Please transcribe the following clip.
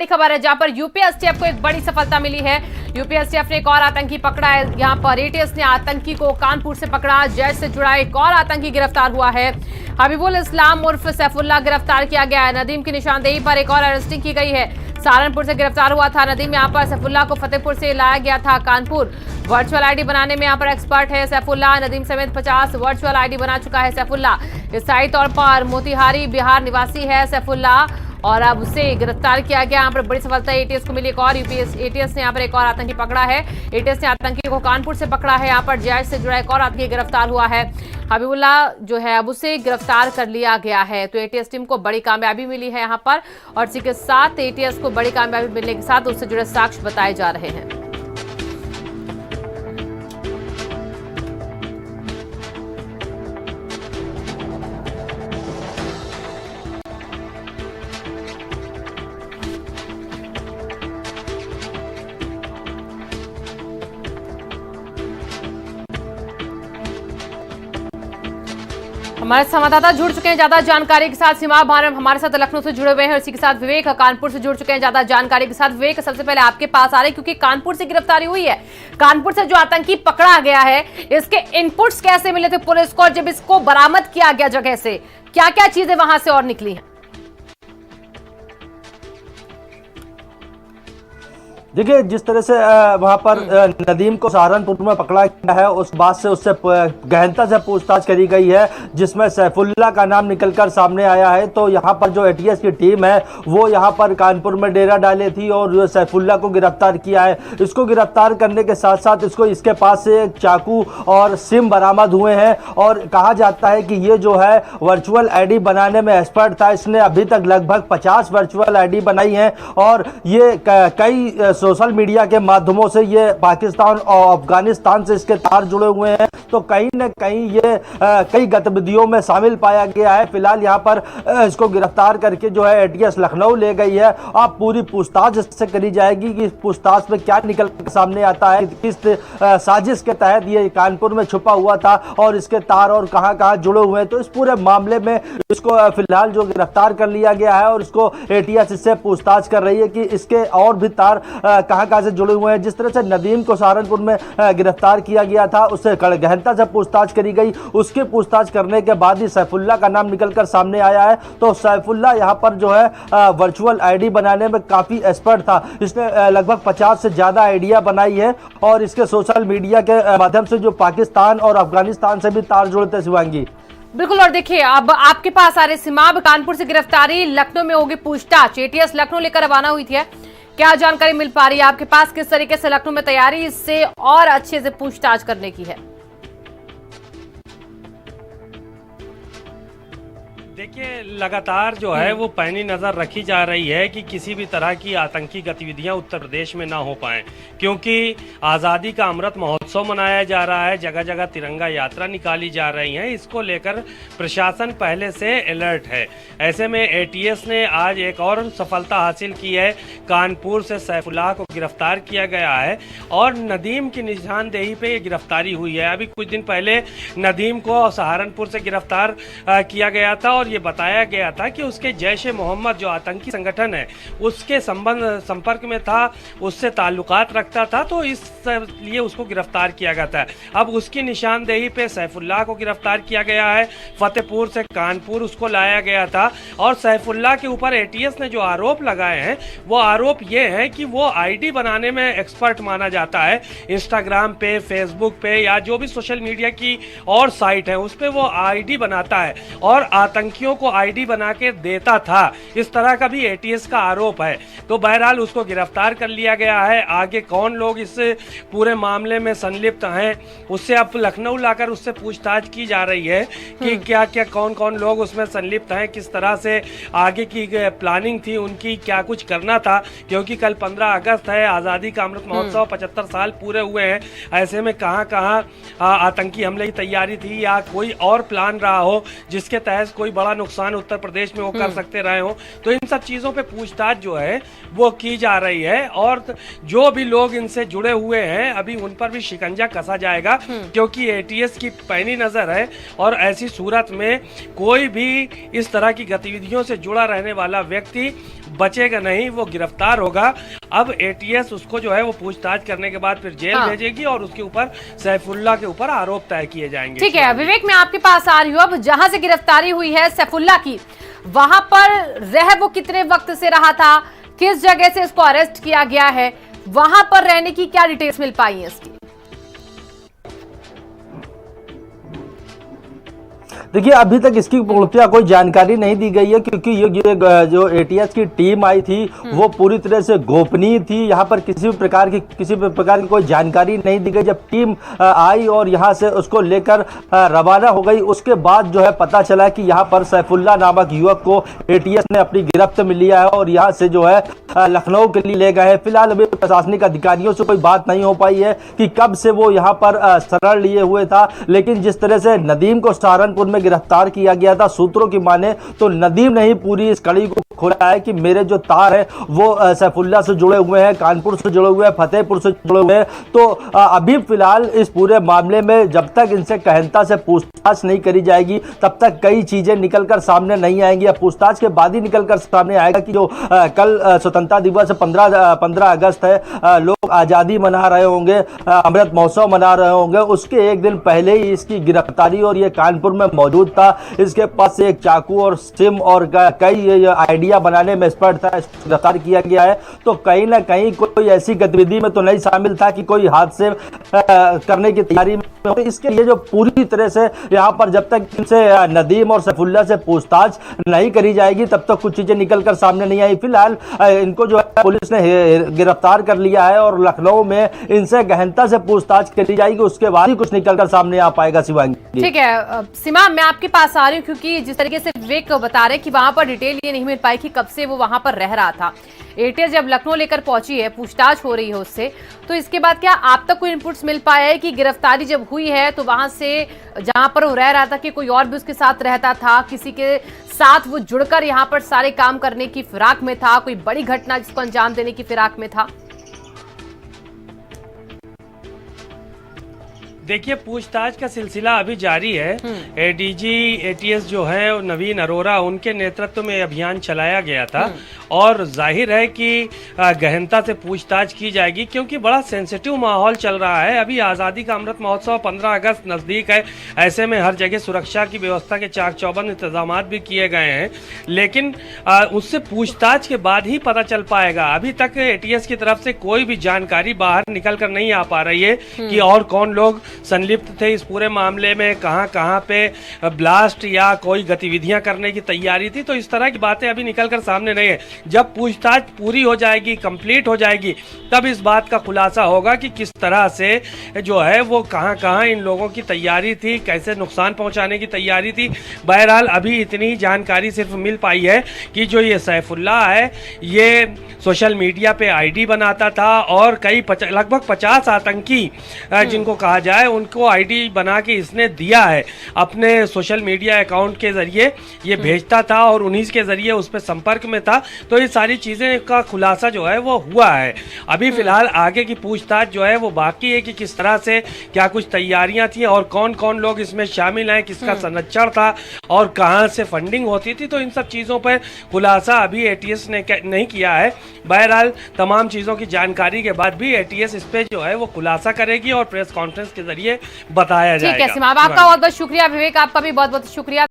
खबर है जहां पर यूपीएसटीएफ को एक बड़ी सफलता मिली है। यूपीएसटीएफ ने एक और आतंकी पकड़ा है। यहां पर एटीएस ने आतंकी को कानपुर से पकड़ा। जैश से जुड़ा एक और आतंकी गिरफ्तार हुआ है। हबीबुल इस्लाम उर्फ सैफुल्लाह गिरफ्तार किया गया है। नदीम की निशानदेही पर एक और अरेस्टिंग की गई है। सहारनपुर से गिरफ्तार हुआ था नदीम। यहां पर सैफुल्लाह को फतेहपुर से लाया गया था कानपुर। वर्चुअल आईडी बनाने में यहां पर एक्सपर्ट है सैफुल्लाह। नदीम समेत 50 वर्चुअल आईडी बना चुका है सैफुल्लाह। स्थायी तौर पर मोतिहारी बिहार निवासी है सैफुल्लाह और अब उसे गिरफ्तार किया गया। यहाँ पर बड़ी सफलता एटीएस को मिली। एक और एटीएस ने यहाँ पर एक और आतंकी पकड़ा है। एटीएस ने आतंकी को कानपुर से पकड़ा है। यहाँ पर जैश से जुड़ा एक और आतंकी गिरफ्तार हुआ है। हबीबुल्लाह जो है अब उसे गिरफ्तार कर लिया गया है। तो एटीएस टीम को बड़ी कामयाबी मिली है यहाँ पर और इसी के साथ एटीएस को बड़ी कामयाबी मिलने के साथ उससे जुड़े साक्ष्य बताए जा रहे हैं। हमारे संवाददाता जुड़ चुके हैं ज्यादा जानकारी के साथ। सीमा हमारे साथ लखनऊ से जुड़े हुए हैं और इसी के साथ विवेक कानपुर से जुड़ चुके हैं ज्यादा जानकारी के साथ। विवेक सबसे पहले आपके पास आ रहे हैं क्योंकि कानपुर से गिरफ्तारी हुई है। कानपुर से जो आतंकी पकड़ा गया है इसके इनपुट्स कैसे मिले थे पुलिस को? जब इसको बरामद किया गया जगह से क्या क्या चीजें वहां से और निकली हैं? देखिए, जिस तरह से वहां पर नदीम को सहारनपुर में पकड़ा गया है उस बात से उससे गहनता से पूछताछ करी गई है जिसमें सैफुल्लाह का नाम निकलकर सामने आया है। तो यहां पर जो एटीएस की टीम है वो यहां पर कानपुर में डेरा डाले थी और सैफुल्लाह को गिरफ्तार किया है। इसको गिरफ्तार करने के साथ साथ इसके पास से एक चाकू और सिम बरामद हुए हैं और कहा जाता है कि ये जो है वर्चुअल आईडी बनाने में एक्सपर्ट था। इसने अभी तक लगभग 50 वर्चुअल आईडी बनाई है और ये कई सोशल मीडिया के माध्यमों से ये पाकिस्तान और अफगानिस्तान से इसके तार जुड़े हुए हैं। तो कहीं न कहीं ये कई गतिविधियों में शामिल पाया गया है। फिलहाल यहाँ पर इसको गिरफ्तार करके जो है एटीएस लखनऊ ले गई है। अब पूरी पूछताछ इससे करी जाएगी कि पूछताछ में क्या निकल सामने आता है, किस साजिश के तहत ये कानपुर में छुपा हुआ था और इसके तार और कहाँ जुड़े हुए हैं। तो इस पूरे मामले में इसको फिलहाल जो गिरफ्तार कर लिया गया है और इसको एटीएस इससे पूछताछ कर रही है कि इसके और भी तार कहां से जुड़े हुए हैं। जिस तरह से नदीम को सहारनपुर में गिरफ्तार किया गया था उससे गहनता से पूछताछ करी गई। उसकी पूछताछ करने के बाद ही सैफुल्लाह का नाम निकलकर सामने आया है। तो सैफुल्लाह यहां पर जो है वर्चुअल आईडी बनाने में काफी एक्सपर्ट था। इसने लगभग 50 से ज्यादा आइडिया बनाई है और इसके सोशल मीडिया के माध्यम से जो पाकिस्तान और अफगानिस्तान से भी तार जुड़ते शिवांगी। बिल्कुल। और देखिए अब आपके पास आ रहे सिमाब कानपुर से गिरफ्तारी, लखनऊ में होगी पूछताछ। एटीएस लखनऊ लेकर रवाना हुई थी। क्या जानकारी मिल पा रही है आपके पास? किस तरीके से लखनऊ में तैयारी इससे और अच्छे से पूछताछ करने की है? देखिए, लगातार जो है वो पैनी नज़र रखी जा रही है कि किसी भी तरह की आतंकी गतिविधियां उत्तर प्रदेश में ना हो पाएं, क्योंकि आज़ादी का अमृत महोत्सव मनाया जा रहा है। जगह जगह तिरंगा यात्रा निकाली जा रही है। इसको लेकर प्रशासन पहले से अलर्ट है। ऐसे में एटीएस ने आज एक और सफलता हासिल की है। कानपुर से सैफुल्लाह को गिरफ्तार किया गया है और नदीम की निशानदेही पे ये गिरफ्तारी हुई है। अभी कुछ दिन पहले नदीम को सहारनपुर से गिरफ्तार किया गया था और ये बताया गया था कि उसके जैश ए मोहम्मद जो आतंकी संगठन है उसके संपर्क में था, उससे ताल्लुकात रखता था, तो इसलिए उसको गिरफ्तार किया गया था। अब उसकी निशानदेही पे सैफुल्लाह को गिरफ्तार किया गया है। फतेहपुर से कानपुर उसको लाया गया था और सैफुल्लाह के ऊपर एटीएस ने जो आरोप लगाए हैं वो आरोप ये है कि वो आईडी बनाने में एक्सपर्ट माना जाता है। इंस्टाग्राम पे, फेसबुक पे या जो भी सोशल मीडिया की और साइट है उस पर वो आईडी बनाता है और आतंकियों को आईडी बना के देता था। इस तरह का भी एटीएस का आरोप है। तो बहरहाल उसको गिरफ्तार कर लिया गया है। आगे कौन लोग इस पूरे मामले में संलिप्त हैं उससे अब लखनऊ लाकर उससे पूछताछ की जा रही है कि क्या क्या कौन कौन लोग उसमें संलिप्त हैं, किस तरह से आगे की प्लानिंग थी उनकी, क्या कुछ करना था। क्योंकि कल 15 अगस्त है, आज़ादी का अमृत महोत्सव 75 साल पूरे हुए हैं। ऐसे में कहाँ आतंकी हमले की तैयारी थी या कोई और प्लान रहा हो जिसके तहत कोई बड़ा नुकसान उत्तर प्रदेश में वो कर सकते रहे हो। तो इन सब चीजों पे पूछताछ जो है वो की जा रही है और जो भी लोग इनसे जुड़े हुए हैं अभी उन पर भी शिकंजा कसा जाएगा, क्योंकि एटीएस की पैनी नजर है और ऐसी सूरत में कोई भी इस तरह की गतिविधियों से जुड़ा रहने वाला व्यक्ति बचेगा नहीं, वो गिरफ्तार होगा। अब एटीएस उसको जो है वो पूछताछ करने के बाद फिर जेल भेजेगी और उसके ऊपर सैफुल्ला के ऊपर आरोप तय किए जाएंगे। ठीक है विवेक, मैं आपके पास आ रही हूँ। अब जहां से गिरफ्तारी हुई है सैफुल्ला की, वहां पर रह वो कितने वक्त से रहा था, किस जगह से इसको अरेस्ट किया गया है, वहां पर रहने की क्या डिटेल्स मिल पाई है इसकी? देखिए अभी तक इसकी पूर्णतः कोई जानकारी नहीं दी गई है, क्योंकि ये जो एटीएस की टीम आई थी वो पूरी तरह से गोपनीय थी। यहाँ पर किसी भी प्रकार की कोई जानकारी नहीं दी गई। जब टीम आई और यहाँ से उसको लेकर रवाना हो गई, उसके बाद जो है पता चला कि यहाँ पर सैफुल्ला नामक युवक को एटीएस ने अपनी गिरफ्त में लिया है और यहाँ से जो है लखनऊ के लिए ले गए हैं। फिलहाल अभी प्रशासनिक अधिकारियों से कोई बात नहीं हो पाई है कि कब से वो यहाँ पर शरण लिए हुए था, लेकिन जिस तरह से नदीम को सहारनपुर में गिरफ्तार किया गया था, सूत्रों की माने तो नदीम ने ही पूरी इस कड़ी को खोला है कि मेरे जो तार है वो सैफुल्ला से जुड़े हुए हैं, कानपुर से जुड़े हुए हैं, फतेहपुर से जुड़े हुए हैं। तो अभी फिलहाल इस पूरे मामले में जब तक इनसे गहनता से पूछताछ नहीं करी जाएगी तब तक कई चीजें निकलकर सामने नहीं आएंगी। अब पूछताछ के बाद ही निकलकर सामने आएगा कि जो कल स्वतंत्रता दिवस 15 अगस्त है, लोग आजादी मना रहे होंगे, अमृत महोत्सव मना रहे होंगे, उसके एक दिन पहले ही इसकी गिरफ्तारी और ये कानपुर में मौजूद था। इसके पास से एक चाकू और सिम और कई आइडिया बनाने में एक्सपर्ट था, गिरफ्तार किया गया है। तो कहीं ना कहीं कोई ऐसी गतिविधि में तो नहीं शामिल था कि कोई हादसे करने की तैयारी में। इसके लिए जो पूरी तरह से यहाँ पर जब तक इनसे नदीम और सैफुल्ला से पूछताछ नहीं करी जाएगी तब तक कुछ चीजें निकल कर सामने नहीं आई। फिलहाल इनको जो है पुलिस ने गिरफ्तार कर लिया है और लखनऊ में इनसे गहनता से पूछताछ करी जाएगी, उसके बाद ही कुछ निकल कर सामने आ पाएगा। शिवांगी, ठीक है सीमा, मैं आपके पास आ रही हूँ क्योंकि जिस तरीके से विवेक बता रहे कि वहां पर डिटेल ये नहीं मिल पाई कि कब से वो वहां पर रह रहा था। एटीएस जब लखनऊ लेकर पहुंची है, पूछताछ हो रही है उससे, तो इसके बाद क्या आप तक कोई इनपुट्स मिल पाया है कि गिरफ्तारी जब हुई है तो वहां से जहां पर वो रह रहा था कि कोई और भी उसके साथ रहता था, किसी के साथ वो जुड़कर यहाँ पर सारे काम करने की फिराक में था, कोई बड़ी घटना जिसको अंजाम देने की फिराक में था? देखिए पूछताछ का सिलसिला अभी जारी है। एडीजी एटीएस जो है नवीन अरोरा, उनके नेतृत्व में अभियान चलाया गया था और जाहिर है कि गहनता से पूछताछ की जाएगी, क्योंकि बड़ा सेंसिटिव माहौल चल रहा है। अभी आज़ादी का अमृत महोत्सव 15 अगस्त नज़दीक है, ऐसे में हर जगह सुरक्षा की व्यवस्था के चाक चौबंद इंतजाम भी किए गए हैं, लेकिन उससे पूछताछ के बाद ही पता चल पाएगा। अभी तक एटीएस की तरफ से कोई भी जानकारी बाहर निकल कर नहीं आ पा रही है कि और कौन लोग संलिप्त थे इस पूरे मामले में, कहां पे ब्लास्ट या कोई गतिविधियां करने की तैयारी थी। तो इस तरह की बातें अभी निकलकर सामने नहीं है। जब पूछताछ पूरी हो जाएगी, कंप्लीट हो जाएगी, तब इस बात का खुलासा होगा कि किस तरह से जो है वो कहां इन लोगों की तैयारी थी, कैसे नुकसान पहुंचाने की तैयारी थी। बहरहाल अभी इतनी जानकारी सिर्फ मिल पाई है कि जो ये सैफुल्ला है ये सोशल मीडिया पे आईडी बनाता था और लगभग 50 आतंकी जिनको कहा जाए उनको आईडी बना के इसने दिया है, अपने सोशल मीडिया अकाउंट के जरिए ये भेजता था और उन्हीं के जरिए उस पर संपर्क में था। तो ये सारी चीजें का खुलासा जो है वो हुआ है। अभी फिलहाल आगे की पूछताछ जो है वो बाकी है कि किस तरह से क्या कुछ तैयारियां थी और कौन कौन लोग इसमें शामिल हैं, किसका संरक्षण था और कहां से फंडिंग होती थी। तो इन सब चीजों पर खुलासा अभी एटीएस ने नहीं किया है। बहरहाल तमाम चीजों की जानकारी के बाद भी एटीएस इस पे जो है वो खुलासा करेगी और प्रेस कॉन्फ्रेंस के जरिए बताया जाएगा। ठीक है सीमा, आपका बहुत बहुत शुक्रिया। विवेक, आपका भी बहुत बहुत शुक्रिया।